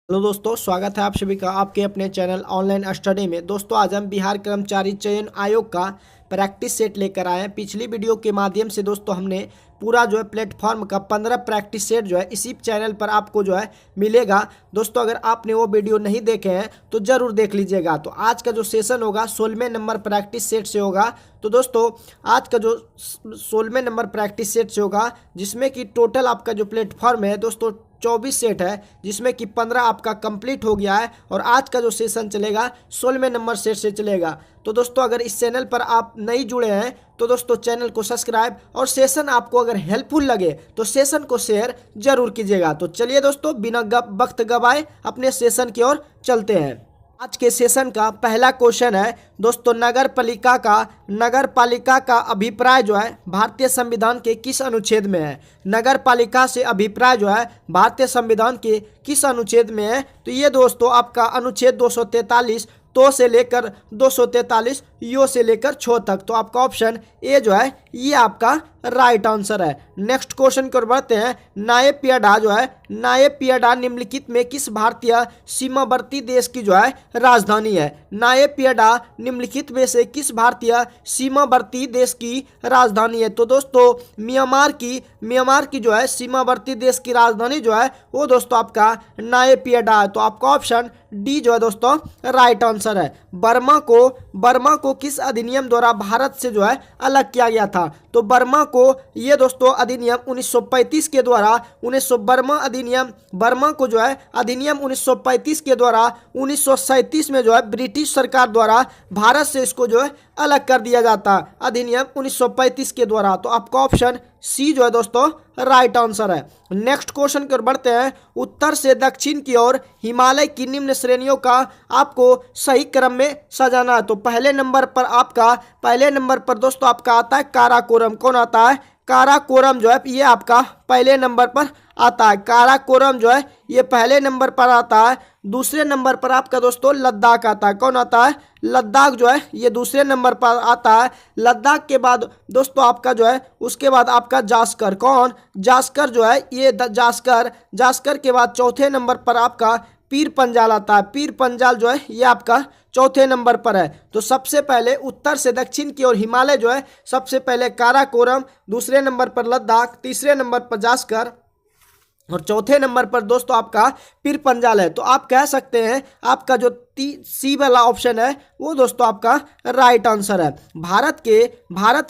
Hello दोस्तों, स्वागत है आप सभी का आपके अपने चैनल ऑनलाइन स्टडी में। दोस्तों, आज हम बिहार कर्मचारी चयन आयोग का प्रैक्टिस सेट लेकर आए हैं। पिछली वीडियो के माध्यम से दोस्तों हमने पूरा जो है प्लेटफॉर्म का 15 प्रैक्टिस सेट जो है इसी चैनल पर आपको जो है मिलेगा। दोस्तों, अगर आपने वो वीडियो नहीं देखे हैं तो ज़रूर देख लीजिएगा। तो आज का जो सेशन होगा 16वें नंबर प्रैक्टिस सेट से होगा। तो दोस्तों, आज का जो 16वें नंबर प्रैक्टिस सेट से होगा, जिसमें कि टोटल आपका जो प्लेटफॉर्म है दोस्तों 24 सेट है, जिसमें कि 15 आपका कंप्लीट हो गया है और आज का जो सेशन चलेगा 16वें नंबर सेट से चलेगा। तो दोस्तों, अगर इस चैनल पर आप नहीं जुड़े हैं तो दोस्तों चैनल को सब्सक्राइब, और सेशन आपको अगर हेल्पफुल लगे तो सेशन को शेयर जरूर कीजिएगा। तो चलिए दोस्तों, बिना वक्त गवाए अपने सेशन की ओर चलते हैं। आज के सेशन का पहला क्वेश्चन है दोस्तों, नगर पालिका का अभिप्राय जो है भारतीय संविधान के किस अनुच्छेद में है। नगर पालिका से अभिप्राय जो है भारतीय संविधान के किस अनुच्छेद में है। तो ये दोस्तों आपका अनुच्छेद 243 तो से लेकर 243 यो से लेकर छो तक। तो आपका ऑप्शन ए जो है ये आपका राइट आंसर है। नेक्स्ट क्वेश्चन की ओर बढ़ते हैं। नायपियडा निम्नलिखित में किस भारतीय सीमावर्ती देश की जो है राजधानी है। नायपियडा निम्नलिखित में से किस भारतीय सीमावर्ती देश की राजधानी है। तो दोस्तों म्यांमार की जो है सीमावर्ती देश की राजधानी जो है वो दोस्तों आपका नायपियडा है। तो आपका ऑप्शन डी जो है दोस्तों राइट आंसर है। बर्मा को किस अधिनियम द्वारा भारत से जो है अलग किया गया था। तो बर्मा को ये दोस्तों अधिनियम 1935 के द्वारा बर्मा को जो है अधिनियम 1935 के द्वारा 1937 में जो है ब्रिटिश सरकार द्वारा भारत से इसको जो है अलग कर दिया जाता है, अधिनियम 1935 के द्वारा। तो आपका ऑप्शन सी जो है दोस्तों राइट आंसर है। नेक्स्ट क्वेश्चन की ओर बढ़ते हैं। उत्तर से दक्षिण की ओर हिमालय की निम्न श्रेणियों का आपको सही क्रम में सजाना है। तो पहले नंबर पर दोस्तों आपका आता है काराकोरम। कौन आता है? काराकोरम जो है ये आपका पहले नंबर पर आता है। काराकोरम जो है ये पहले नंबर पर आता है। दूसरे नंबर पर आपका दोस्तों लद्दाख आता है। कौन आता है? लद्दाख जो है ये दूसरे नंबर पर आता है। लद्दाख के बाद दोस्तों आपका जो है उसके बाद आपका जास्कर। कौन? जास्कर जो है ये जास्कर के बाद चौथे नंबर पर आपका पीर पंजाल आता है। पीर पंजाल जो है ये आपका चौथे नंबर पर है। तो सबसे पहले उत्तर से दक्षिण की ओर हिमालय जो है सबसे पहले काराकोरम, दूसरे नंबर पर लद्दाख, तीसरे नंबर पर जास्कर और चौथे नंबर पर दोस्तों आपका पीर पंजाल है। तो आप कह सकते हैं आपका जो सी वाला ऑप्शन है वो दोस्तों आपका राइट आंसर है। भारत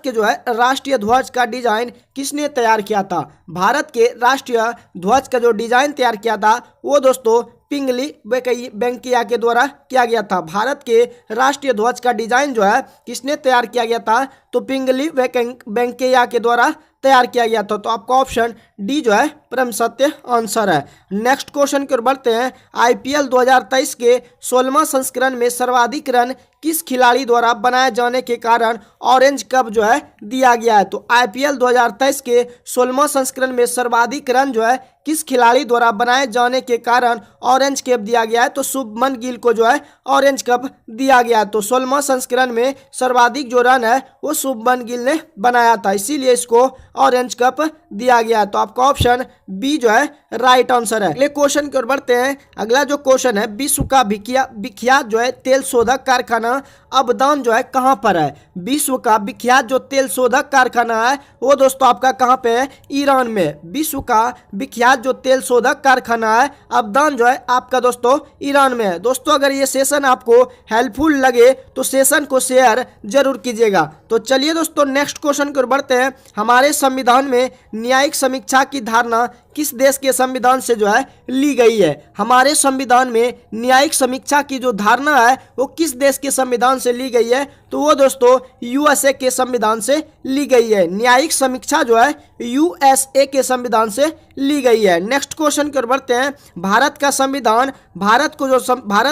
के जो है राष्ट्रीय ध्वज का डिजाइन किसने तैयार किया था। भारत के राष्ट्रीय ध्वज का जो डिजाइन तैयार किया था वो दोस्तों पिंगली वेंकैया के द्वारा किया गया था। भारत के राष्ट्रीय ध्वज का डिजाइन जो है किसने तैयार किया गया था। तो पिंगली वेंकैया के द्वारा तैयार किया गया था। तो आपका ऑप्शन डी जो है परम सत्य आंसर है। नेक्स्ट क्वेश्चन की ओर बढ़ते हैं। आईपीएल 2023 के 16वां संस्करण में सर्वाधिक रन किस खिलाड़ी द्वारा बनाए जाने के कारण ऑरेंज कप जो है दिया गया है। तो आईपीएल 2023 के 16वां संस्करण में सर्वाधिक रन जो है किस खिलाड़ी द्वारा बनाए जाने के कारण ऑरेंज कैप दिया गया है। तो शुभमन गिल को जो है ऑरेंज कप दिया गया है। तो 16वां संस्करण में सर्वाधिक जो रन है वो शुभमन गिल ने बनाया था, इसीलिए इसको ऑरेंज कप दिया गया है। तो आपका ऑप्शन बी जो है राइट आंसर है। अगले क्वेश्चन की ओर बढ़ते हैं। अगला जो क्वेश्चन है, विश्व का विख्यात जो है तेल शोधक कारखाना अबदान जो है कहां पर है। विश्व का विख्यात जो तेल शोधक कारखाना है वो दोस्तों आपका कहां पे है? ईरान में। विश्व का विख्यात जो तेल शोधक कारखाना है अबदान जो है आपका दोस्तों ईरान में है। दोस्तों, अगर ये सेशन आपको हेल्पफुल लगे तो सेशन को शेयर जरूर कीजिएगा। तो चलिए दोस्तों नेक्स्ट क्वेश्चन की ओर बढ़ते हैं। हमारे संविधान में न्यायिक समीक्षा की धारणा किस देश के संविधान से जो है ली गई है। हमारे संविधान में न्यायिक समीक्षा की जो धारणा है वो किस देश के संविधान से ली गई है। तो वो दोस्तों यूएसए के संविधान से ली गई है। न्यायिक समीक्षा जो है यूएसए के संविधान से ली गई है। नेक्स्ट क्वेश्चन की ओर बढ़ते हैं। भारत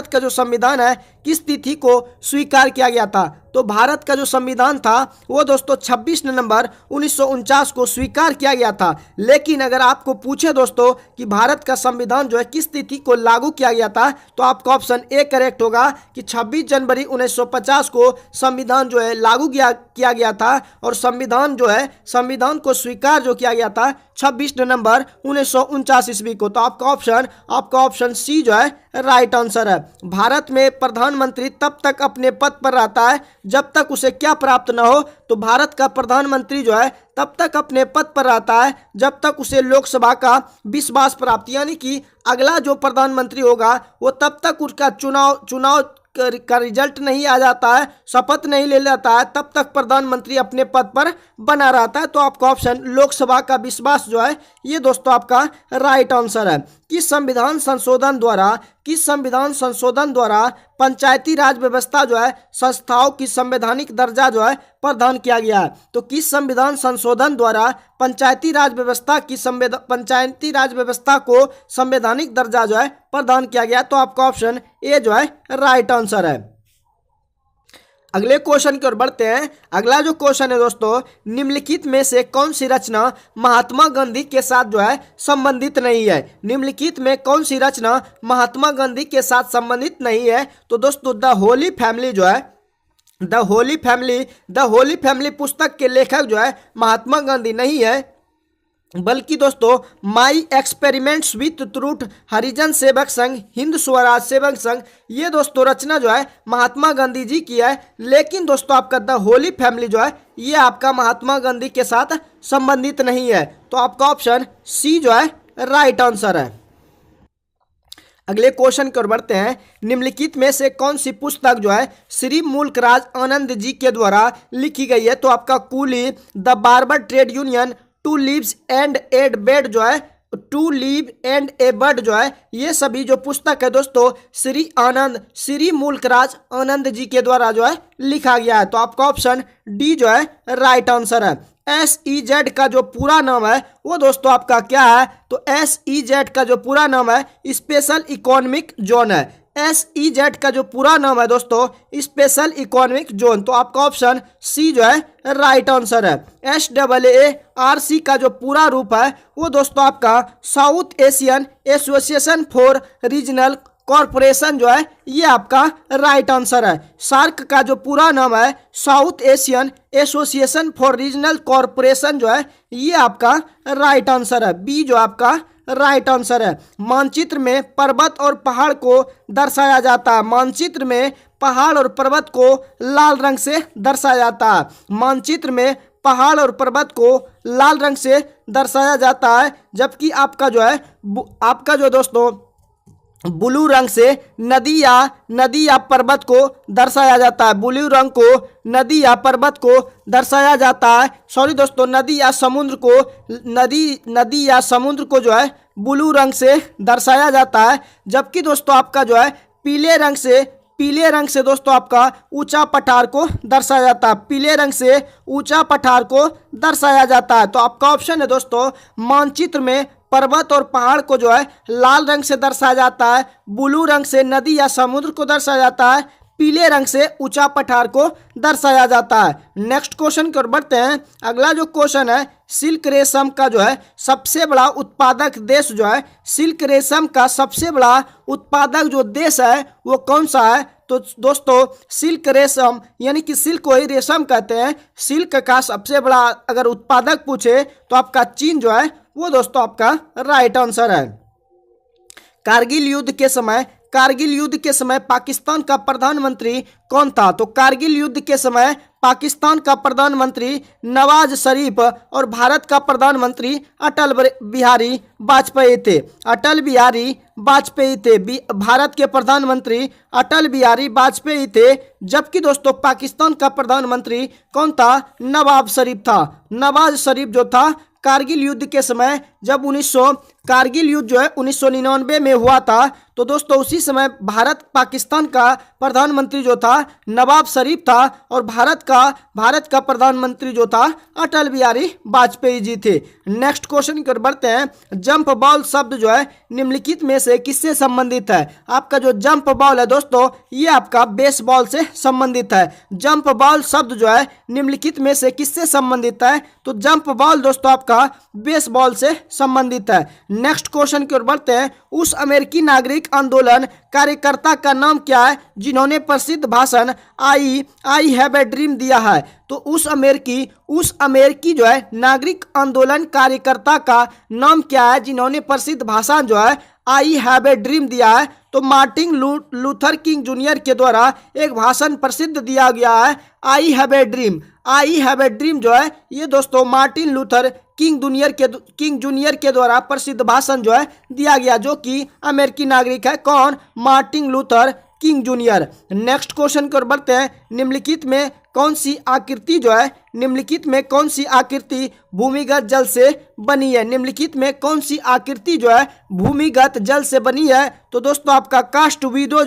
का जो संविधान है किस तिथि को स्वीकार किया गया था। तो भारत का जो संविधान था वो दोस्तों 26 नवंबर 1949 को स्वीकार किया गया था। लेकिन अगर आपको पूछे दोस्तों कि भारत का संविधान जो है किस तिथि को लागू किया गया था तो आपका ऑप्शन ए करेक्ट होगा कि 26 जनवरी 1950 को संविधान जो है लागू किया गया था। और संविधान को स्वीकार जो किया गया था 26 नवंबर 1949 ईस्वी को। तो आपका ऑप्शन सी जो है राइट आंसर है। भारत में प्रधानमंत्री तब तक अपने पद पर रहता है जब तक उसे क्या प्राप्त न हो। तो भारत का प्रधानमंत्री जो है तब तक अपने पद पर रहता है जब तक उसे लोकसभा का विश्वास प्राप्त, यानी कि अगला जो प्रधानमंत्री होगा वो तब तक उसका चुनाव का रिजल्ट नहीं आ जाता है, शपथ नहीं ले लेता है, तब तक प्रधानमंत्री अपने पद पर बना रहता है। तो आपका ऑप्शन लोकसभा का विश्वास जो है ये दोस्तों आपका राइट आंसर है। किस संविधान संशोधन द्वारा पंचायती राज व्यवस्था जो है संस्थाओं की संवैधानिक दर्जा जो है प्रदान किया गया है। तो किस संविधान संशोधन द्वारा पंचायती राज व्यवस्था को संवैधानिक दर्जा जो है प्रदान किया गया। तो आपका ऑप्शन ए जो है राइट आंसर है। अगले क्वेश्चन की ओर बढ़ते हैं। अगला जो क्वेश्चन है दोस्तों, निम्नलिखित में से कौन सी रचना महात्मा गांधी के साथ जो है संबंधित नहीं है। निम्नलिखित में कौन सी रचना महात्मा गांधी के साथ संबंधित नहीं है। तो दोस्तों द होली फैमिली जो है द होली फैमिली पुस्तक के लेखक जो है महात्मा गांधी नहीं है, बल्कि दोस्तों my experiments with truth, Harijan Sevak Sangh, Hind Swaraj Sevak Sangh, ये दोस्तों रचना जो है महात्मा गांधी जी की है। लेकिन दोस्तों आपका द होली फैमिली जो है ये आपका महात्मा गांधी के साथ संबंधित नहीं है। तो आपका ऑप्शन सी जो है राइट आंसर है। अगले क्वेश्चन की ओर बढ़ते हैं। निम्नलिखित में से कौन सी पुस्तक जो है श्री मुल्कराज आनंद जी के द्वारा लिखी गई है। तो आपका coolie, the barber trade union, two leaves and a bud जो है two leave and a bird जो है ये सभी जो पुस्तक है दोस्तों श्री मुल्कराज आनंद जी के द्वारा जो है लिखा गया है। तो आपका ऑप्शन डी जो है राइट आंसर है। SEZ का जो पूरा नाम है वो दोस्तों आपका क्या है। तो SEZ का जो पूरा नाम है स्पेशल इकोनॉमिक जोन है। SEZ का जो पूरा नाम है दोस्तों स्पेशल इकोनॉमिक जोन। तो आपका ऑप्शन सी जो है राइट आंसर है। SAARC का जो पूरा रूप है वो दोस्तों आपका south Asian association for regional corporation जो है ये आपका राइट आंसर है। सार्क का जो पूरा नाम है south Asian association for regional corporation जो है ये आपका राइट आंसर है। बी जो आपका राइट आंसर है। मानचित्र में पर्वत और पहाड़ को दर्शाया जाता है। मानचित्र में पहाड़ और पर्वत को लाल रंग से दर्शाया जाता है। मानचित्र में पहाड़ और पर्वत को लाल रंग से दर्शाया जाता है, जबकि आपका जो दोस्तों ब्लू रंग से नदी या पर्वत को दर्शाया जाता है। ब्लू रंग को नदी या पर्वत को दर्शाया जाता है। सॉरी दोस्तों, नदी या समुद्र को जो है ब्लू रंग से दर्शाया जाता है, जबकि दोस्तों आपका जो है पीले रंग से दोस्तों आपका ऊंचा पठार को दर्शाया जाता है। पीले रंग से ऊंचा पठार को दर्शाया जाता है। तो आपका ऑप्शन है दोस्तों मानचित्र में पर्वत और पहाड़ को जो है लाल रंग से दर्शाया जाता है, ब्लू रंग से नदी या समुद्र को दर्शाया जाता है, पीले रंग से ऊंचा पठार को दर्शाया जाता है। नेक्स्ट क्वेश्चन की ओर बढ़ते हैं। अगला जो क्वेश्चन है, सिल्क रेशम का जो है सबसे बड़ा उत्पादक देश जो है, सिल्क रेशम का सबसे बड़ा उत्पादक जो देश है वो कौन सा है। तो दोस्तों सिल्क रेशम यानी कि सिल्क को ही रेशम कहते हैं। सिल्क का सबसे बड़ा अगर उत्पादक पूछे तो आपका चीन जो है वो दोस्तों आपका राइट आंसर है। कारगिल युद्ध के समय पाकिस्तान का प्रधानमंत्री कौन था। तो कारगिल युद्ध के समय पाकिस्तान का प्रधानमंत्री नवाज शरीफ और भारत का प्रधानमंत्री अटल बिहारी वाजपेयी थे। भारत के प्रधानमंत्री अटल बिहारी वाजपेयी थे, जबकि दोस्तों पाकिस्तान का प्रधानमंत्री कौन था, नवाब शरीफ था। नवाज शरीफ जो था कारगिल युद्ध के समय जब कारगिल युद्ध जो है 1999 में हुआ था, तो दोस्तों उसी समय भारत पाकिस्तान का प्रधानमंत्री जो था नवाब शरीफ था और भारत का प्रधानमंत्री जो था अटल बिहारी वाजपेयी जी थे। नेक्स्ट क्वेश्चन की ओर बढ़ते हैं। जंप बॉल शब्द जो है निम्नलिखित में से किससे संबंधित है। आपका जो जंप बॉल है दोस्तों ये आपका बेसबॉल से संबंधित है। जंप बॉल शब्द जो है निम्नलिखित में से किससे संबंधित है। तो जंप बॉल दोस्तों आपका बेसबॉल से संबंधित है। नेक्स्ट क्वेश्चन की ओर बढ़ते हैं। उस अमेरिकी नागरिक आंदोलन कार्यकर्ता का नाम क्या है जिन्होंने प्रसिद्ध भाषण आई हैव ए ड्रीम दिया है? तो उस अमेरिकी जो है नागरिक आंदोलन कार्यकर्ता का नाम क्या है जिन्होंने प्रसिद्ध भाषण जो है आई हैव ए ड्रीम दिया है? तो मार्टिन लूथर किंग जूनियर के द्वारा एक भाषण प्रसिद्ध दिया गया है, I have a dream. I have a dream जो है ये दोस्तों मार्टिन लूथर किंग जूनियर के द्वारा प्रसिद्ध भाषण जो है दिया गया, जो कि अमेरिकी नागरिक है। कौन? Martin Luther king junior. Next question की ओर बढ़ते हैं। निम्नलिखित में कौन सी आकृति जो है भूमिगत जल से बनी है? निम्नलिखित में कौन सी आकृति जो है भूमिगत जल से बनी है? तो दोस्तों आपका कास्ट वीडो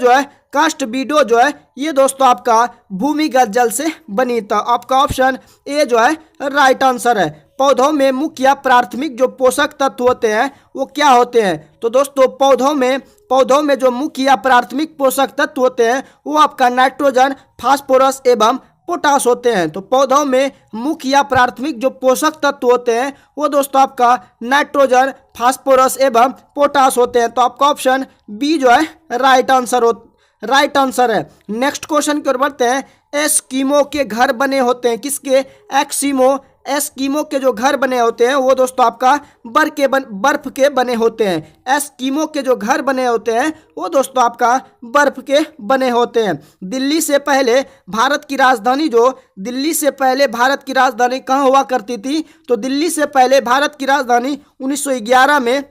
जो है ये दोस्तों आपका भूमिगत जल से बनी। तो आपका ऑप्शन ए जो है राइट आंसर है। पौधों में मुख्य या प्राथमिक जो पोषक तत्व होते हैं वो क्या होते हैं? तो दोस्तों पौधों में जो मुख्य या प्राथमिक पोषक तत्व होते हैं वो आपका नाइट्रोजन, फास्फोरस एवं पोटास होते हैं। तो पौधों में मुख्य या प्राथमिक जो पोषक तत्व होते हैं वो दोस्तों आपका नाइट्रोजन, फास्फोरस एवं पोटास होते हैं। तो आपका ऑप्शन बी जो है राइट आंसर है। नेक्स्ट क्वेश्चन की ओर बढ़ते हैं। एस्किमो के घर बने होते हैं किसके? एस्किमो के जो घर बने होते हैं वो दोस्तों आपका बर्फ के बने होते हैं। एस्किमो के जो घर बने होते हैं वो दोस्तों आपका बर्फ के बने होते हैं। दिल्ली से पहले भारत की राजधानी कहाँ हुआ करती थी? तो दिल्ली से पहले भारत की राजधानी 1911 में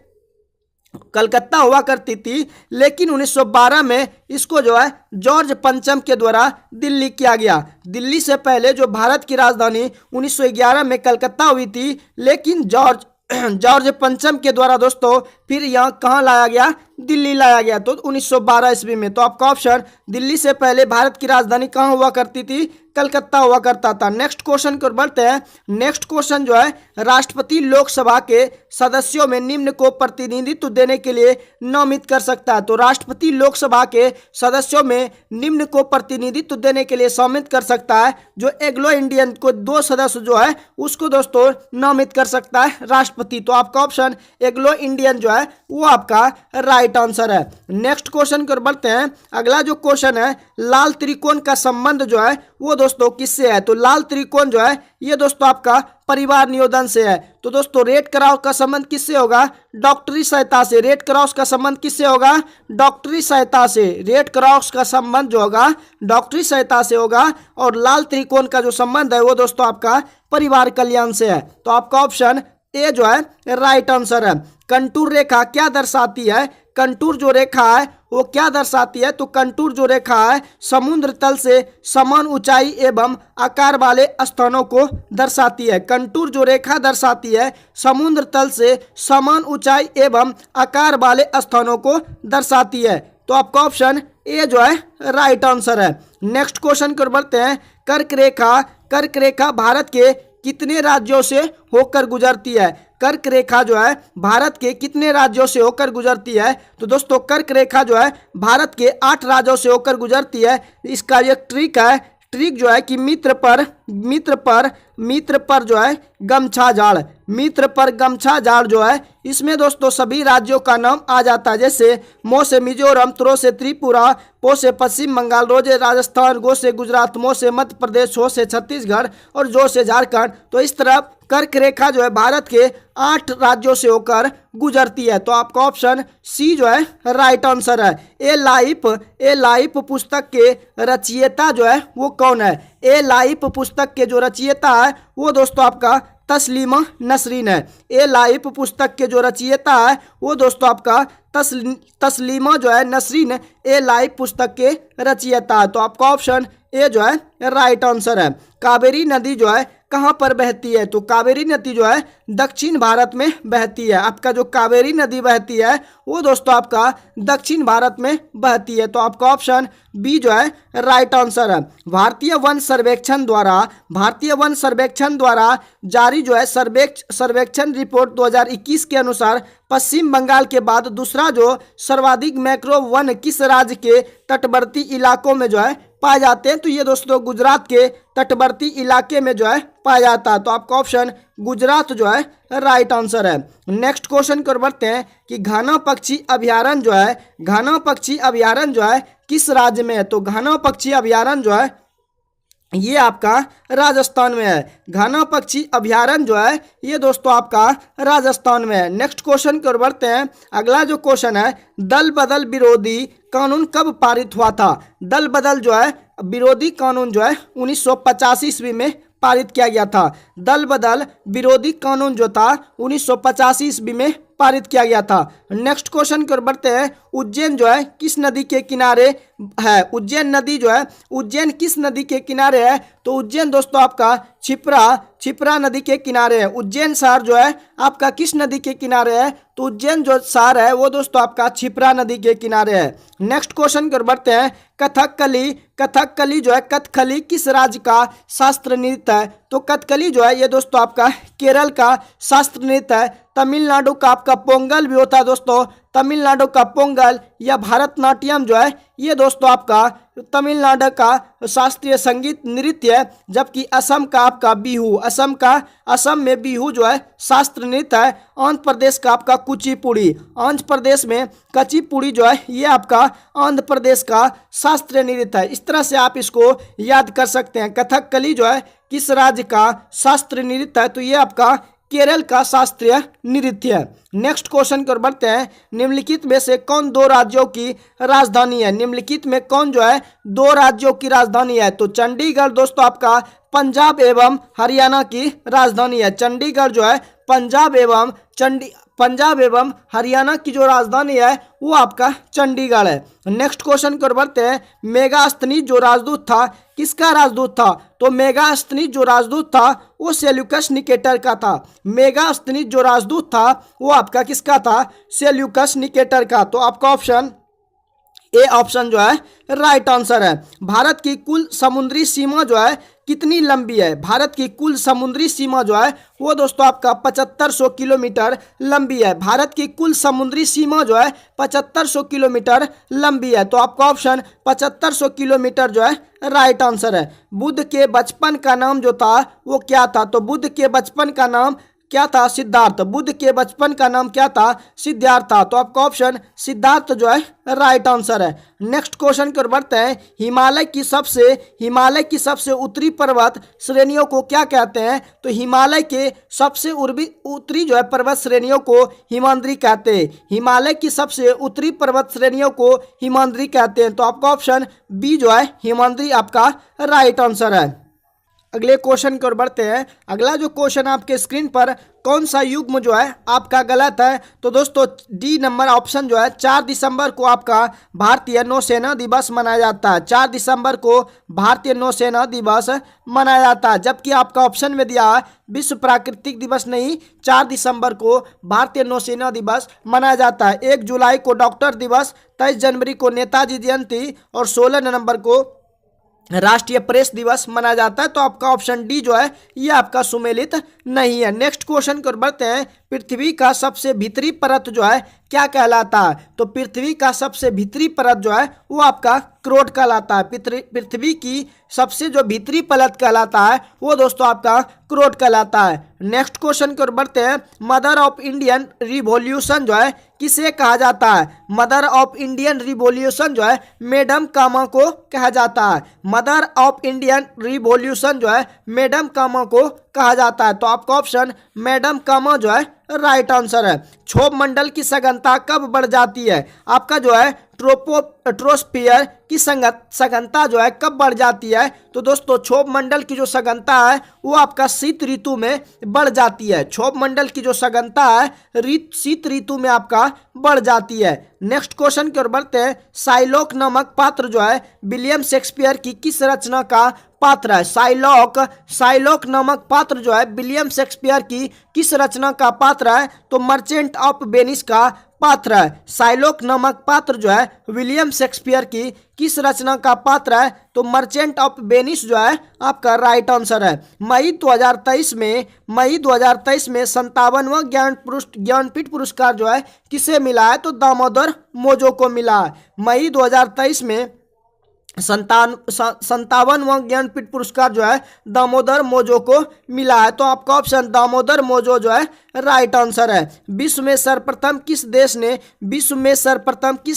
कलकत्ता हुआ करती थी, लेकिन 1912 में इसको जो है जॉर्ज पंचम के द्वारा दिल्ली किया गया। दिल्ली से पहले जो भारत की राजधानी 1911 में कलकत्ता हुई थी, लेकिन जॉर्ज पंचम के द्वारा दोस्तों फिर यहाँ कहाँ लाया गया? दिल्ली लाया गया, तो 1912 ईस्वी में। तो आपका ऑप्शन दिल्ली से पहले भारत की राजधानी कहाँ हुआ करती थी? कलकत्ता हुआ करता था। नेक्स्ट क्वेश्चन की ओर बढ़ते हैं। नेक्स्ट क्वेश्चन जो है राष्ट्रपति लोकसभा के सदस्यों में निम्न को प्रतिनिधित्व देने के लिए नामित कर सकता है। तो राष्ट्रपति लोकसभा के सदस्यों में निम्न को प्रतिनिधित्व देने के लिए शामिल कर सकता है। जो एंग्लो इंडियन को 2 सदस्य जो है उसको दोस्तों नामित कर सकता है राष्ट्रपति। तो आपका ऑप्शन एंग्लो इंडियन जो है वो आपका राइट आंसर है। नेक्स्ट क्वेश्चन की ओर बढ़ते हैं। अगला जो क्वेश्चन है, लाल त्रिकोण का संबंध जो है वो दोस्तों किससे है? तो लाल त्रिकोण जो है ये दोस्तों आपका परिवार नियोजन से है। तो दोस्तों रेड क्रॉस का संबंध किससे होगा? डॉक्टरी सहायता से। रेड क्रॉस का संबंध किससे होगा? डॉक्टरी सहायता से। रेड क्रॉस का संबंध जो होगा डॉक्टरी सहायता से होगा, और लाल त्रिकोण का जो संबंध है वो दोस्तों आपका परिवार कल्याण से है। तो आपका ऑप्शन ए जो है राइट आंसर है। कंटूर रेखा क्या दर्शाती है? कंटूर जो रेखा है वो क्या दर्शाती है? तो कंटूर जो रेखा है समुद्र तल से समान ऊंचाई एवं आकार वाले स्थानों को दर्शाती है। कंटूर जो रेखा दर्शाती है समुद्र तल से समान ऊंचाई एवं आकार वाले स्थानों को दर्शाती है। तो आपका ऑप्शन ए जो है राइट आंसर है। नेक्स्ट क्वेश्चन की ओर बढ़ते हैं। कर्क रेखा भारत के कितने राज्यों से होकर गुजरती है? कर्क रेखा जो है भारत के कितने राज्यों से होकर गुजरती है? तो दोस्तों कर्क रेखा जो है भारत के 8 राज्यों से होकर गुजरती है। इसका एक ट्रिक है, ट्रिक जो है कि मित्र पर जो है गमछा झाड़ जो है इसमें दोस्तों सभी राज्यों का नाम आ जाता है। जैसे मो से मिजोरम, त्रो से त्रिपुरा, पो से पश्चिम बंगाल, रो से राजस्थान, गो से गुजरात, मो से मध्य प्रदेश, छो से छत्तीसगढ़ और जो से झारखंड। तो इस तरह कर्क रेखा जो है भारत के 8 राज्यों से होकर गुजरती है। तो आपका ऑप्शन सी जो है राइट आंसर है। ए लाइफ पुस्तक के रचयिता जो है वो कौन है? ए लाइफ पुस्तक के जो रचयिता है वो दोस्तों आपका तस्लीमा नसरीन है। ए लाइफ पुस्तक के जो रचयिता है वो दोस्तों आपका तस्लीमा जो है नसरीन ए लाइफ पुस्तक के रचयिता है। तो आपका ऑप्शन ए जो है राइट आंसर है। कावेरी नदी जो है कहाँ पर बहती है? तो कावेरी नदी जो है दक्षिण भारत में बहती है। आपका जो कावेरी नदी बहती है वो दोस्तों आपका दक्षिण भारत में बहती है। तो आपका ऑप्शन बी जो है राइट आंसर है। भारतीय वन सर्वेक्षण द्वारा जारी जो है सर्वेक्षण रिपोर्ट 2021 के अनुसार पश्चिम बंगाल के बाद दूसरा जो सर्वाधिक मैक्रो वन किस राज्य के तटवर्ती इलाकों में जो है पाए जाते हैं? तो ये दोस्तों गुजरात के तटवर्ती इलाके में जो है पाया जाता है। तो आपका ऑप्शन गुजरात जो है राइट आंसर है। नेक्स्ट क्वेश्चन की ओर बढ़ते हैं कि घाना पक्षी अभयारण्य जो है किस राज्य में है? तो घाना पक्षी अभयारण्य जो है ये आपका राजस्थान में है। घाना पक्षी अभयारण्य जो है ये दोस्तों आपका राजस्थान में है। नेक्स्ट क्वेश्चन की ओर बढ़ते हैं। अगला जो क्वेश्चन है, दल बदल विरोधी कानून कब पारित हुआ था? दल बदल जो है विरोधी कानून जो है 1985 ईस्वी में पारित किया गया था। दल बदल विरोधी कानून जो था 1985 ईस्वी में पारित किया गया था। नेक्स्ट क्वेश्चन की ओर बढ़ते हैं। उज्जैन जो है किस नदी के किनारे है? उज्जैन किस नदी के किनारे है? तो उज्जैन दोस्तों आपका छिप्रा नदी के किनारे है। उज्जैन शहर जो है आपका किस नदी के किनारे है? तो उज्जैन जो शहर है वो दोस्तों आपका छिप्रा नदी के किनारे है। नेक्स्ट क्वेश्चन की ओर बढ़ते हैं। कथकली जो है कथकली किस राज्य का शास्त्र नृत्य है? तो कथकली जो है ये दोस्तों आपका केरल का शास्त्र नृत्य है। तमिलनाडु का आपका पोंगल भी होता है दोस्तों, तमिलनाडु का पोंगल या भारतनाट्यम जो है ये दोस्तों आपका तमिलनाडु का शास्त्रीय संगीत नृत्य है। जबकि असम का आपका बिहू, असम में बिहू जो है शास्त्र नृत्य है। आंध्र प्रदेश का आपका कुचिपुड़ी, आंध्र प्रदेश में कुचिपुड़ी जो है ये आपका आंध्र प्रदेश का शास्त्रीय नृत्य है। इस तरह से आप इसको याद कर सकते हैं। कथकली जो है किस राज्य का शास्त्रीय नृत्य है? तो ये आपका केरल का शास्त्रीय नृत्य है। नेक्स्ट क्वेश्चन की ओर बढ़ते हैं। निम्नलिखित में से कौन दो राज्यों की राजधानी है? निम्नलिखित में कौन जो है दो राज्यों की राजधानी है? तो चंडीगढ़ दोस्तों आपका पंजाब एवं हरियाणा की राजधानी है। चंडीगढ़ जो है पंजाब एवं हरियाणा की जो राजधानी है वो आपका चंडीगढ़ है। नेक्स्ट क्वेश्चन की ओर बढ़ते हैं। मेगास्थनीज जो राजदूत था किसका राजदूत था? तो मेगास्थनीज जो राजदूत था वो सेल्यूकस निकेटर का था। मेगास्थनीज जो राजदूत था वो आपका किसका था? सेल्यूकस निकेटर का। तो आपका ऑप्शन ए ऑप्शन जो है राइट आंसर है। भारत की कुल समुद्री सीमा जो है कितनी लंबी है? भारत की कुल समुद्री सीमा जो है वो दोस्तों आपका 7500 किलोमीटर लंबी है। भारत की कुल समुद्री सीमा जो है 7500 किलोमीटर लंबी है। तो आपका ऑप्शन 7500 किलोमीटर जो है राइट आंसर है। बुद्ध के बचपन का नाम जो था वो क्या था? तो बुद्ध के बचपन का नाम क्या था? सिद्धार्थ। बुद्ध के बचपन का नाम क्या था? सिद्धार्थ था। तो आपका ऑप्शन सिद्धार्थ जो है राइट आंसर है। नेक्स्ट क्वेश्चन की ओर बढ़ते हैं। हिमालय की सबसे उत्तरी पर्वत श्रेणियों को क्या कहते हैं? तो हिमालय के सबसे उत्तरी जो है पर्वत श्रेणियों को हिमाद्री कहते हैं। हिमालय की सबसे उत्तरी पर्वत श्रेणियों को हिमाद्री कहते हैं। तो आपका ऑप्शन बी जो है हिमाद्री आपका राइट आंसर है। अगले क्वेश्चन की ओर बढ़ते हैं। अगला जो क्वेश्चन आपके स्क्रीन पर कौन सा युग्म जो है आपका गलत है? तो दोस्तों डी नंबर ऑप्शन जो है 4 दिसंबर को आपका भारतीय नौसेना दिवस मनाया जाता है। 4 दिसंबर को भारतीय नौसेना दिवस मनाया जाता है। जबकि आपका ऑप्शन में दिया है विश्व प्राकृतिक दिवस नहीं, 4 दिसंबर को भारतीय नौसेना दिवस मनाया जाता है। 1 जुलाई को डॉक्टर दिवस, 23 जनवरी को नेताजी जयंती और 16 नवंबर को राष्ट्रीय प्रेस दिवस मनाया जाता है। तो आपका ऑप्शन डी जो है ये आपका सुमेलित नहीं है। नेक्स्ट क्वेश्चन की ओर बढ़ते हैं। पृथ्वी का सबसे भीतरी परत जो है क्या कहलाता है? तो पृथ्वी का सबसे भीतरी परत जो है वो आपका क्रोट कहलाता है। पृथ्वी की सबसे जो भीतरी परत कहलाता है वो दोस्तों आपका क्रोट कहलाता है। नेक्स्ट क्वेश्चन की ओर बढ़ते हैं। मदर ऑफ इंडियन रिवॉल्यूशन जो है किसे कहा जाता है? मदर ऑफ इंडियन रिवॉल्यूशन जो है मैडम कामा को कहा जाता है। मदर ऑफ इंडियन रिवॉल्यूशन जो है मैडम कामा को कहा जाता है। तो आपका ऑप्शन मैडम कामा जो है राइट आंसर है। क्षोभ मंडल की सघनता कब बढ़ जाती है? आपका जो है ट्रोपोस्फियर की सघनता जो है कब बढ़ जाती है? तो दोस्तों क्षोभ मंडल की जो सघनता है वो आपका शीत ऋतु में बढ़ जाती है। क्षोभ मंडल की जो सघनता है शीत ऋतु में आपका बढ़ जाती है। नेक्स्ट क्वेश्चन की ओर बढ़ते हैं। साइलॉक नामक पात्र जो है विलियम शेक्सपियर की किस रचना का पात्र है? साइलॉक नामक पात्र जो है विलियम शेक्सपियर की किस रचना का पात्र है? तो मर्चेंट ऑफ वेनिस का पात्र है? साइलोक नामक पात्र जो है विलियम शेक्सपियर की किस रचना का पात्र है? तो मर्चेंट ऑफ वेनिस जो है आपका राइट आंसर है। मई 2023 में 57वां ज्ञानपीठ पुरस्कार जो है किसे मिला है? तो दामोदर मोजो को मिला है। मई 2023 में 57वां ज्ञानपीठ पुरस्कार जो है दामोदर मोजो को मिला है। तो आपका ऑप्शन दामोदर मोजो जो है राइट आंसर है। विश्व में सर्वप्रथम किस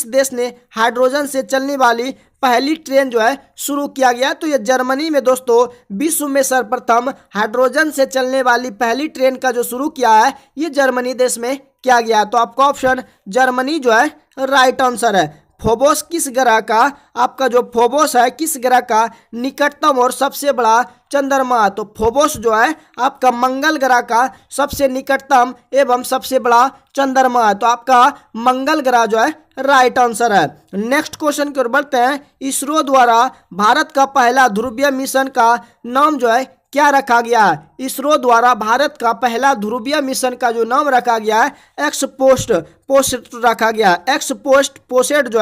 देश ने हाइड्रोजन से चलने वाली पहली ट्रेन जो है शुरू किया गया? तो ये जर्मनी में दोस्तों विश्व में सर्वप्रथम हाइड्रोजन से चलने वाली पहली ट्रेन का जो शुरू किया है ये जर्मनी देश में किया गया। तो आपका ऑप्शन जर्मनी जो है राइट आंसर है। फोबोस किस ग्रह का, आपका जो फोबोस है किस ग्रह का निकटतम और सबसे बड़ा चंद्रमा? तो फोबोस जो है आपका मंगल ग्रह का सबसे निकटतम एवं सबसे बड़ा चंद्रमा है। तो आपका मंगल ग्रह जो है राइट आंसर है। नेक्स्ट क्वेश्चन की ओर बढ़ते हैं। इसरो द्वारा भारत का पहला ध्रुवीय मिशन का नाम जो है क्या रखा गया है? इसरो द्वारा भारत का पहला ध्रुवीय मिशन का जो नाम रखा गया है एक्सपोस्ट रखा गया है। एक्सपोसेट जो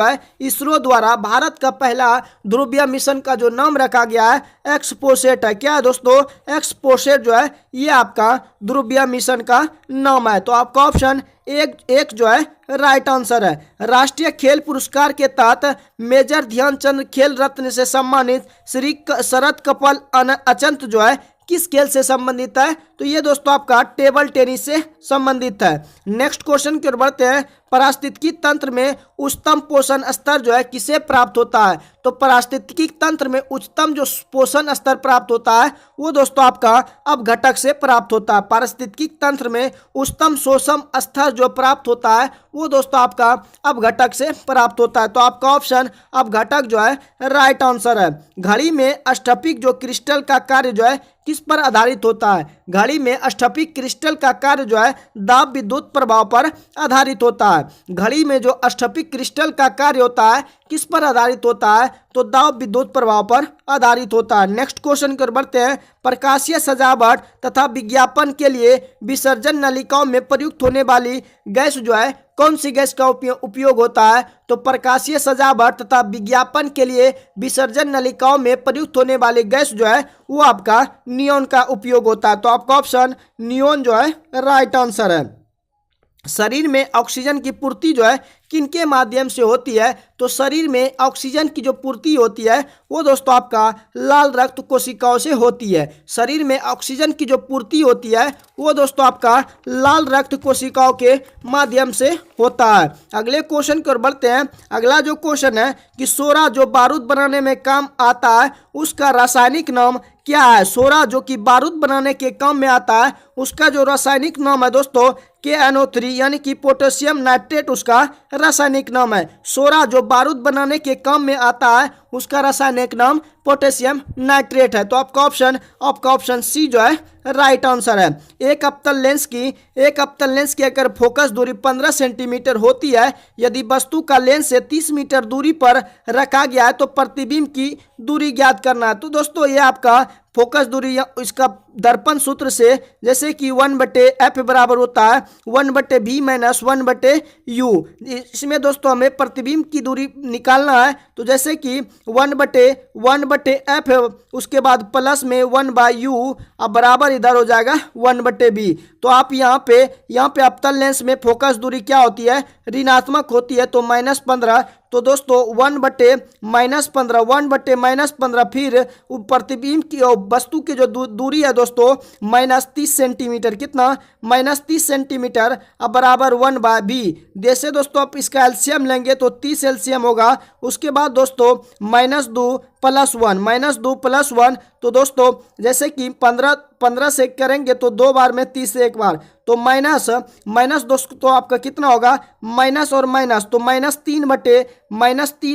है इसरो द्वारा भारत का पहला ध्रुवीय मिशन का जो नाम रखा गया है एक्सपोसेट है। क्या है दोस्तों? एक्सपोसेट जो है ये आपका ध्रुवीय मिशन का नाम है। तो आपका ऑप्शन एक जो है राइट आंसर है। राष्ट्रीय खेल पुरस्कार के तहत मेजर ध्यानचंद खेल रत्न से सम्मानित श्री शरद कमल अचंत जो है किस खेल से संबंधित है? तो ये दोस्तों आपका टेबल टेनिस से संबंधित है। नेक्स्ट क्वेश्चन की ओर बढ़ते हैं। पारिस्थितिकी तंत्र में उच्चतम पोषण स्तर जो है किसे प्राप्त होता है? तो पारिस्थितिकी तंत्र में उच्चतम जो पोषण स्तर प्राप्त होता है वो दोस्तों आपका अपघटक से प्राप्त होता है। पारिस्थितिकी तंत्र में उच्चतम पोषण स्तर जो प्राप्त होता है वो दोस्तों आपका अपघटक से प्राप्त होता है। तो आपका ऑप्शन अपघटक जो है राइट आंसर है। घड़ी में स्फटिक जो क्रिस्टल का कार्य जो है किस पर आधारित होता है? घड़ी में स्फटिक क्रिस्टल का कार्य जो है दाब विद्युत प्रभाव पर आधारित होता है। घड़ी में जो स्फटिक क्रिस्टल का कार्य होता है किस पर आधारित होता है? तो दाब विद्युत प्रभाव पर आधारित होता है। नेक्स्ट क्वेश्चन की ओर बढ़ते हैं। प्रकाशीय सजावट तथा विज्ञापन के लिए विसर्जन नलिकाओं में प्रयुक्त होने वाली गैस जो है कौन सी गैस का उपयोग होता है? तो प्रकाशीय सजावट तथा विज्ञापन के लिए विसर्जन नलिकाओं में प्रयुक्त होने वाली गैस जो है वो आपका नियोन का उपयोग होता है। तो आपका ऑप्शन नियोन जो है राइट आंसर है। शरीर में ऑक्सीजन की पूर्ति जो है किनके माध्यम से होती है? तो शरीर में ऑक्सीजन की जो पूर्ति होती है वो दोस्तों आपका लाल रक्त कोशिकाओं से होती है। शरीर में ऑक्सीजन की जो पूर्ति होती है वो दोस्तों आपका लाल रक्त कोशिकाओं के माध्यम से होता है। अगले क्वेश्चन की ओर बढ़ते हैं। अगला जो क्वेश्चन है कि सोरा जो बारूद बनाने में काम आता है उसका रासायनिक नाम क्या है? सोरा जो कि बारूद बनाने के काम में आता है उसका जो रासायनिक नाम है दोस्तों KNO3 यानी कि पोटेशियम नाइट्रेट उसका रासायनिक नाम है। सोरा जो बारूद बनाने के काम में आता है उसका रासायनिक नाम पोटेशियम नाइट्रेट है। तो आपका ऑप्शन सी जो है राइट आंसर है। एक अवतल लेंस की अगर फोकस दूरी 15 सेंटीमीटर होती है, यदि वस्तु का लेंस से 30 मीटर दूरी पर रखा गया है तो प्रतिबिंब की दूरी ज्ञात करना है। तो दोस्तों ये आपका फोकस दूरी इसका दर्पण सूत्र से जैसे कि 1/f बराबर होता है 1/v माइनस 1/u। इसमें दोस्तों हमें प्रतिबिंब की दूरी निकालना है। तो जैसे कि 1/f उसके बाद प्लस में 1/u अब बराबर इधर हो जाएगा 1/v। तो आप यहाँ पे अवतल लेंस में फोकस दूरी क्या होती है? ऋणात्मक होती है तो -15। तो दोस्तों 1/-15 फिर प्रतिबिंब की वस्तु की जो दूरी है दोस्तों -30 सेंटीमीटर। कितना? -30 सेंटीमीटर अब बराबर 1/v। जैसे दोस्तों आप इसका एलसीएम लेंगे तो 30 एलसीएम होगा। उसके बाद दोस्तों -2 + 1 तो दोस्तों जैसे कि 15 से करेंगे तो 2 बार में 30 से 1 बार तो माइनस दोस्तों तो आपका कितना होगा? माइनस और माइनस तो -3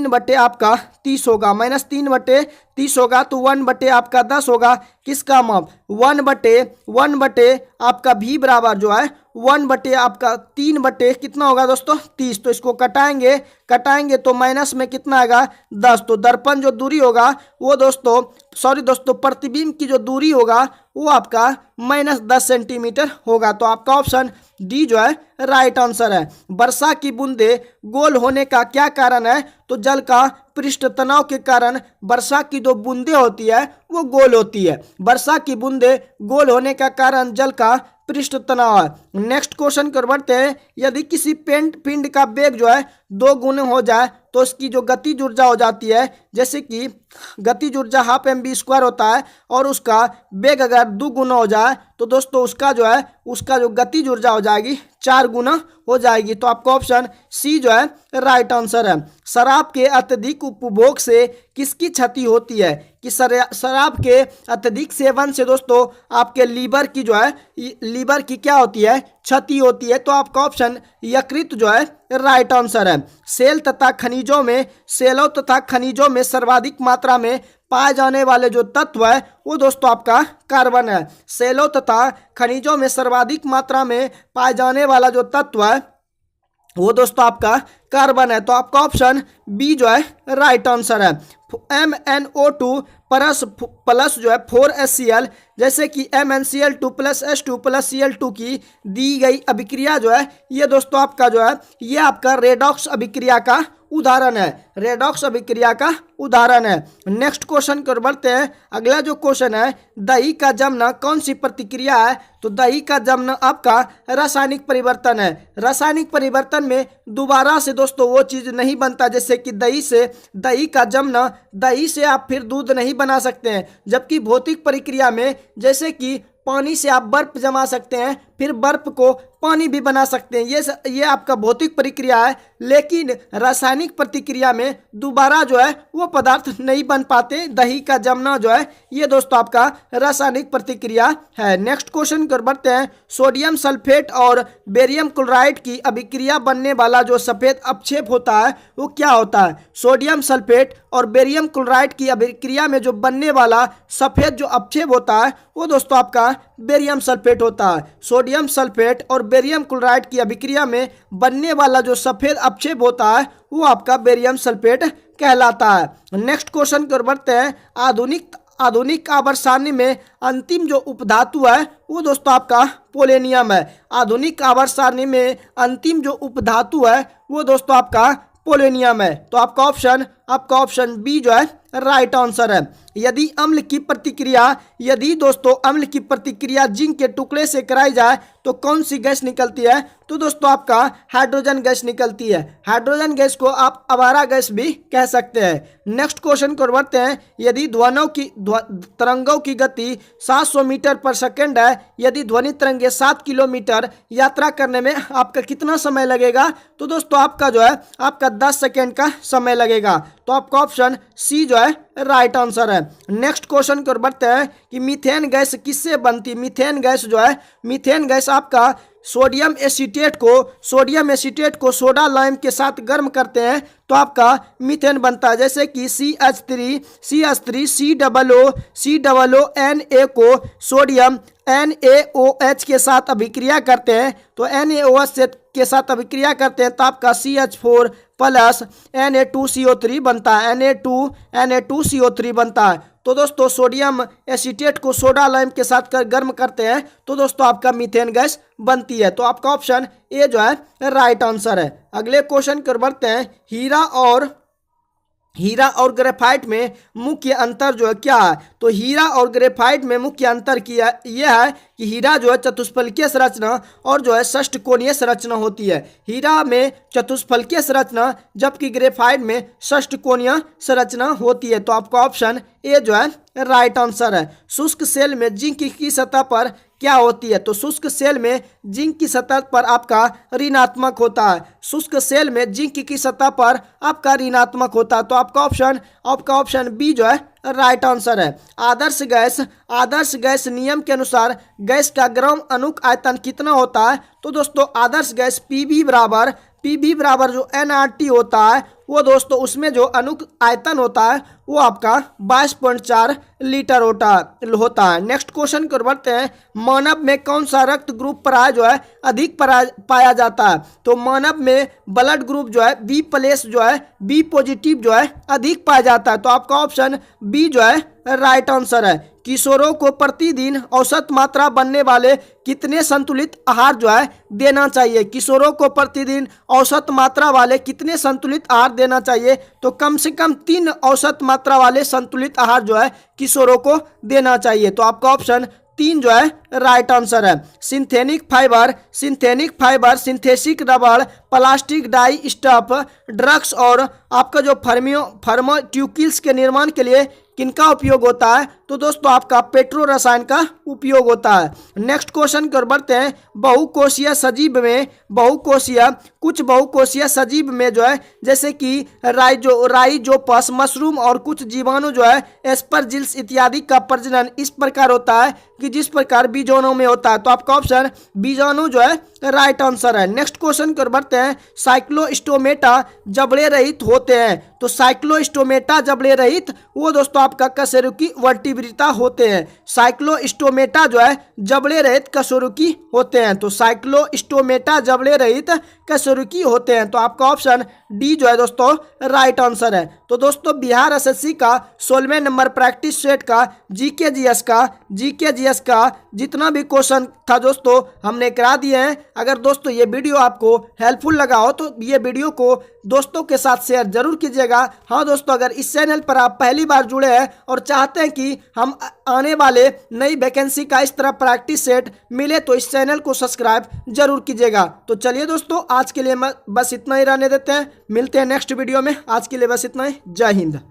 बटे आपका 30 होगा। -3/30 होगा तो 1 आपका 10 होगा। किसका माप? 1 आपका v बराबर जो है 1 आपका 3 कितना होगा दोस्तों? 30। तो इसको कटाएंगे तो माइनस में कितना आएगा? 10। तो दर्पण जो दूरी होगा वो दोस्तों प्रतिबिंब की जो दूरी होगा वो आपका -10 सेंटीमीटर होगा। तो आपका ऑप्शन डी जो है राइट आंसर है। वर्षा की बूंदे गोल होने का क्या कारण है? तो जल का पृष्ठ तनाव के कारण वर्षा की जो बूंदे होती है वो गोल होती है। वर्षा की बूंदे गोल होने का कारण जल का पृष्ठ तनाव है। नेक्स्ट क्वेश्चन कर बढ़ते हैं। यदि किसी पिंड का वेग जो है 2 गुना हो जाए तो उसकी जो गतिज ऊर्जा हो जाती है, जैसे कि गतिज ऊर्जा ½ mv² होता है और उसका वेग अगर 2 गुना हो जाए तो दोस्तों उसका जो गतिज ऊर्जा हो जाएगी 4 गुना हो जाएगी। तो आपका ऑप्शन सी जो है राइट आंसर है। शराब के अत्यधिक उपभोग से किसकी क्षति होती है? कि शराब के अत्यधिक सेवन से दोस्तों आपके लीवर की क्या होती है? क्षति होती है। तो आपका ऑप्शन यकृत जो है राइट आंसर है। सेलों तथा खनिजों में सर्वाधिक मात्रा में पाए जाने वाले जो तत्व है वो दोस्तों आपका कार्बन है। सेलों तथा खनिजों में सर्वाधिक मात्रा में पाए जाने वाला जो तत्व है वो दोस्तों आपका कार्बन है। तो आपका ऑप्शन बी जो है राइट आंसर है। MnO2 प्लस जो है 4HCl, जैसे कि MnCl2 + H2 + Cl2 की दी गई अभिक्रिया जो है ये दोस्तों आपका ये आपका रेडॉक्स अभिक्रिया का उदाहरण है। नेक्स्ट क्वेश्चन कर बढ़ते हैं। अगला जो क्वेश्चन है, दही का जमना कौन सी प्रतिक्रिया है? तो दही का जमना आपका रासायनिक परिवर्तन है। रासायनिक परिवर्तन में दोबारा से दोस्तों वो चीज नहीं बनता, जैसे कि दही का जमना, दही से आप फिर दूध नहीं बना सकते हैं। जबकि भौतिक प्रक्रिया में जैसे कि पानी से आप बर्फ जमा सकते हैं, फिर बर्फ को पानी भी बना सकते हैं। ये आपका भौतिक प्रक्रिया है। लेकिन रासायनिक प्रतिक्रिया में दोबारा वो पदार्थ नहीं बन पाते। दही का जमना ये दोस्तों आपका रासायनिक प्रतिक्रिया है। नेक्स्ट क्वेश्चन कर बढ़ते हैं। सोडियम सल्फेट और बेरियम क्लोराइड की अभिक्रिया बनने वाला जो सफेद अपक्षेप होता है वो क्या होता है? सोडियम सल्फेट और बेरियम क्लोराइड की अभिक्रिया में जो बनने वाला सफेद जो अपक्षेप होता है वो दोस्तों आपका बेरियम सल्फेट होता है। सोडियम सल्फेट और बेरियम क्लोराइड की अभिक्रिया में बनने वाला जो सफेद अपक्षेप होता है वो आपका बेरियम सल्फेट कहलाता है। नेक्स्ट क्वेश्चन कर बढ़ते हैं। आधुनिक आवर्त सारणी में अंतिम जो उपधातु है वो दोस्तों आपका पोलेनियम है। आधुनिक आवर्त सारणी में अंतिम जो उपधातु है वो दोस्तों आपका पोलेनियम है। तो आपका ऑप्शन बी जो है राइट आंसर है। यदि दोस्तों अम्ल की प्रतिक्रिया जिंक के टुकड़े से कराई जाए तो कौन सी गैस निकलती है? तो दोस्तों आपका हाइड्रोजन गैस निकलती है। हाइड्रोजन गैस को आप आवारा गैस भी कह सकते हैं। नेक्स्ट क्वेश्चन को बढ़ते हैं। यदि तरंगों की गति 700 मीटर पर सेकेंड है, यदि ध्वनि तरंगे 7 किलोमीटर यात्रा करने में आपका कितना समय लगेगा? तो दोस्तों आपका 10 सेकेंड का समय लगेगा। तो आपका ऑप्शन सी जो है राइट आंसर है। नेक्स्ट क्वेश्चन को बढ़ते हैं कि मीथेन गैस किससे बनती है? मीथेन गैस आपका सोडियम एसीटेट को सोडा लाइम के साथ गर्म करते हैं तो आपका मीथेन बनता है। जैसे कि CH3 COO को सोडियम NaOH के साथ अभिक्रिया करते हैं तो NaOH के साथ अभिक्रिया करते हैं तो आपका CH4 + Na2CO3 बनता है। Na2CO3 बनता है। तो दोस्तों सोडियम एसीटेट को सोडा लाइम के साथ गर्म करते हैं तो दोस्तों आपका मीथेन गैस बनती है। तो आपका ऑप्शन ए जो है राइट आंसर है। अगले क्वेश्चन कर बढ़ते हैं। हीरा और ग्रेफाइट में मुख्य अंतर क्या है? तो हीरा और ग्रेफाइट में मुख्य अंतर यह है कि हीरा चतुष्फलकीय संरचना और षष्ठकोणीय संरचना होती है। हीरा में चतुष्फलकीय संरचना जबकि ग्रेफाइट में षष्ठकोणीय संरचना होती है। तो आपका ऑप्शन ए जो है राइट आंसर है। शुष्क सेल में जिंक की सतह पर क्या होती है? तो शुष्क सेल में जिंक की सतह पर आपका ऋणात्मक होता है। शुष्क सेल में जिंक की सतह पर आपका ऋणात्मक होता है। तो आपका ऑप्शन बी जो है राइट आंसर है। आदर्श गैस नियम के अनुसार गैस का ग्राम अणुक आयतन कितना होता है? तो दोस्तों आदर्श गैस पीबी बराबर जो nRT होता है वो दोस्तों उसमें जो अणुक आयतन होता है वो आपका 22.4 लीटर होता है। नेक्स्ट क्वेश्चन को बढ़ते हैं। मानव में कौन सा रक्त ग्रुप अधिक पाया जाता है? तो मानव में ब्लड ग्रुप बी पॉजिटिव अधिक पाया जाता है। तो आपका ऑप्शन बी जो है राइट आंसर है। किशोरों को प्रतिदिन औसत मात्रा बनने वाले कितने संतुलित आहार जो है देना चाहिए। किशोरों को प्रतिदिन औसत मात्रा वाले कितने संतुलित आहार देना चाहिए, तो कम से कम 3 औसत मात्रा वाले संतुलित आहार जो है किशोरों को देना चाहिए। तो आपका ऑप्शन 3 जो है राइट आंसर है। सिंथेटिक फाइबर, सिंथेटिक रबड़, प्लास्टिक डाई स्टफ, ड्रग्स और आपका जो फार्मास्यूटिकल्स के निर्माण के लिए किनका उपयोग होता है, तो दोस्तों आपका पेट्रो रसायन का उपयोग होता है। नेक्स्ट क्वेश्चन की ओर बढ़ते हैं। बहुकोषीय सजीव में कुछ बहुकोषीय सजीव में जो है जैसे कि राइजोपस, मशरूम और कुछ जीवाणु जो है एस्परजिल्स इत्यादि का प्रजनन इस प्रकार होता है कि जिस प्रकार बीजाणु में होता है। तो आपका ऑप्शन बीजाणु जो है राइट आंसर है। नेक्स्ट क्वेश्चन की ओर बढ़ते हैं। साइक्लोस्टोमेटा जबड़े रहित होते हैं, तो साइक्लोस्टोमेटा जबड़े रहित वो दोस्तों आपका कशेरुकी वर्टिब्रेटा होते हैं। साइक्लोस्टोमेटा जो है जबड़े रहित कशेरुकी होते हैं, तो साइक्लोस्टोमेटा जबड़े रहित कशेरुकी होते हैं। तो आपका ऑप्शन डी जो है दोस्तों राइट आंसर है। तो दोस्तों बिहार एसएससी का 16वें नंबर प्रैक्टिस सेट का जीके जीएस का जितना भी क्वेश्चन था दोस्तों हमने करा दिए हैं। अगर दोस्तों ये वीडियो आपको हेल्पफुल लगा हो तो ये वीडियो को दोस्तों के साथ शेयर जरूर कीजिएगा। हाँ दोस्तों, अगर इस चैनल पर आप पहली बार जुड़े हैं और चाहते हैं कि हम आने वाले नई वैकेंसी का इस तरह प्रैक्टिस सेट मिले तो इस चैनल को सब्सक्राइब जरूर कीजिएगा। तो चलिए दोस्तों, आज के लिए बस इतना ही रहने देते हैं। मिलते हैं नेक्स्ट वीडियो में। आज के लिए बस इतना ही। जय हिंद।